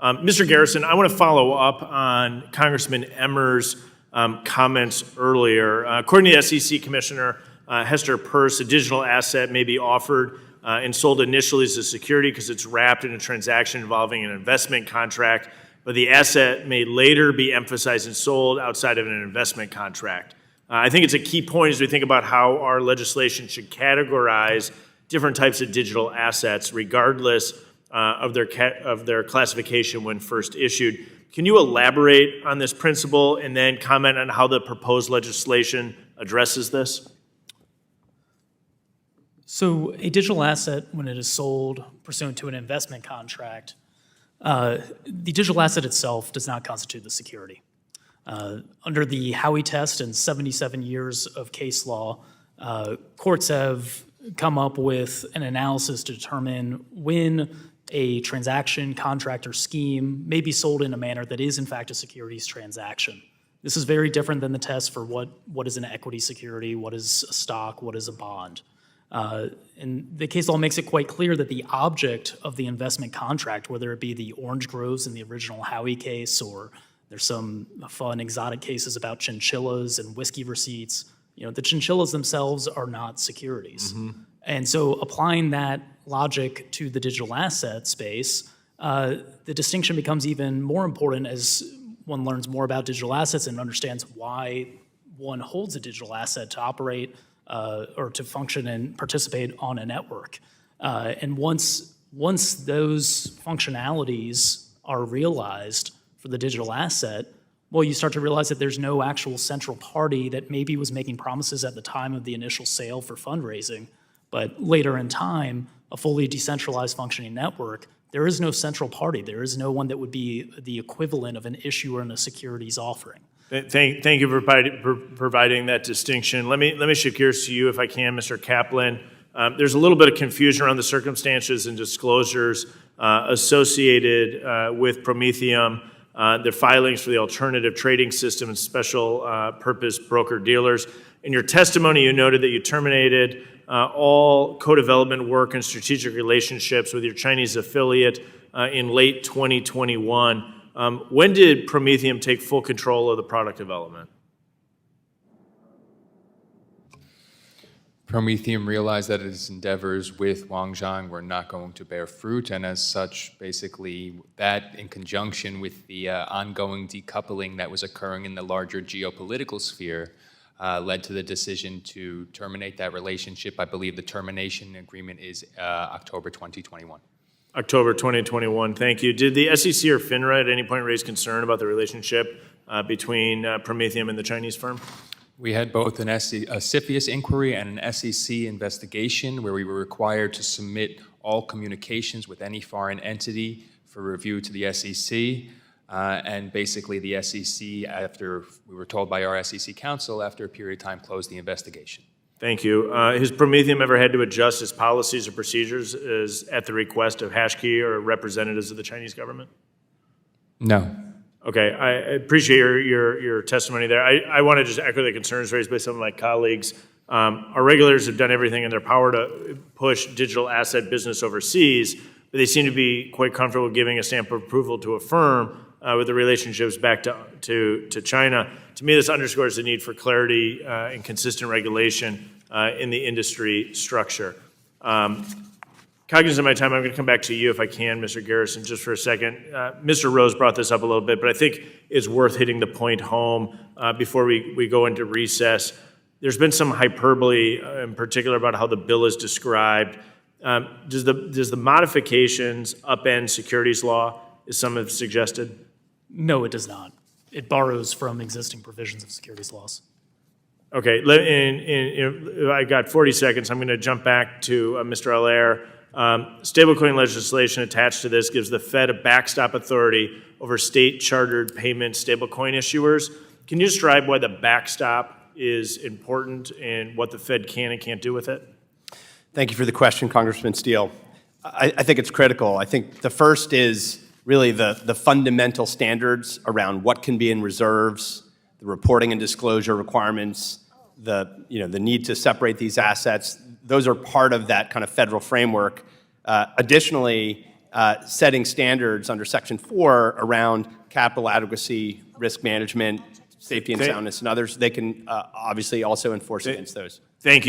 Mr. Garrison, I want to follow up on Congressman Emmer's comments earlier. According to the SEC Commissioner Hester Peirce, a digital asset may be offered and sold initially as a security because it's wrapped in a transaction involving an investment contract, but the asset may later be emphasized and sold outside of an investment contract. I think it's a key point as we think about how our legislation should categorize different types of digital assets, regardless of their classification when first issued. Can you elaborate on this principle and then comment on how the proposed legislation addresses this? So a digital asset, when it is sold pursuant to an investment contract, the digital asset itself does not constitute the security. Under the Howey test and 77 years of case law, courts have come up with an analysis to determine when a transaction, contract, or scheme may be sold in a manner that is in fact a securities transaction. This is very different than the test for what is an equity security, what is a stock, what is a bond. And the case law makes it quite clear that the object of the investment contract, whether it be the orange groves in the original Howey case, or there's some fun exotic cases about chinchillas and whiskey receipts, the chinchillas themselves are not securities. Mm-hmm. And so applying that logic to the digital asset space, the distinction becomes even more important as one learns more about digital assets and understands why one holds a digital asset to operate or to function and participate on a network. And once those functionalities are realized for the digital asset, well, you start to realize that there's no actual central party that maybe was making promises at the time of the initial sale for fundraising, but later in time, a fully decentralized functioning network, there is no central party. There is no one that would be the equivalent of an issuer in a securities offering. Thank you for providing that distinction. Let me shift gears to you, if I can, Mr. Kaplan. There's a little bit of confusion around the circumstances and disclosures associated with Promethium, their filings for the alternative trading system and special purpose broker-dealers. In your testimony, you noted that you terminated all co-development work and strategic relationships with your Chinese affiliate in late 2021. When did Promethium take full control of the product development? Promethium realized that its endeavors with Wangzhang were not going to bear fruit, and as such, basically, that in conjunction with the ongoing decoupling that was occurring in the larger geopolitical sphere led to the decision to terminate that relationship. I believe the termination agreement is October 2021. October 2021, thank you. Did the SEC or FINRA at any point raise concern about the relationship between Promethium and the Chinese firm? We had both a CFIUS inquiry and an SEC investigation where we were required to submit all communications with any foreign entity for review to the SEC. And basically the SEC, after we were told by our SEC counsel, after a period of time, closed the investigation. Thank you. Has Promethium ever had to adjust its policies or procedures at the request of HashKey or representatives of the Chinese government? No. Okay, I appreciate your testimony there. I want to just echo the concerns raised by some of my colleagues. Our regulators have done everything in their power to push digital asset business overseas, but they seem to be quite comfortable giving a stamp of approval to a firm with the relationships back to China. To me, this underscores the need for clarity and consistent regulation in the industry structure. Cognizant of my time, I'm going to come back to you if I can, Mr. Garrison, just for a second. Mr. Rose brought this up a little bit, but I think it's worth hitting the point home before we go into recess. There's been some hyperbole in particular about how the bill is described. Does the modifications upend securities law, as some have suggested? No, it does not. It borrows from existing provisions of securities laws. Okay, I got 40 seconds. I'm going to jump back to Mr. Allaire. Stablecoin legislation attached to this gives the Fed a backstop authority over state-chartered payment stablecoin issuers. Can you describe why the backstop is important and what the Fed can and can't do with it? Thank you for the question, Congressman Steil. I think it's critical. I think the first is really the fundamental standards around what can be in reserves, the reporting and disclosure requirements, the need to separate these assets. Those are part of that kind of federal framework. Additionally, setting standards under Section 4 around capital adequacy, risk management, safety and soundness, and others, they can obviously also enforce against those. Thank you.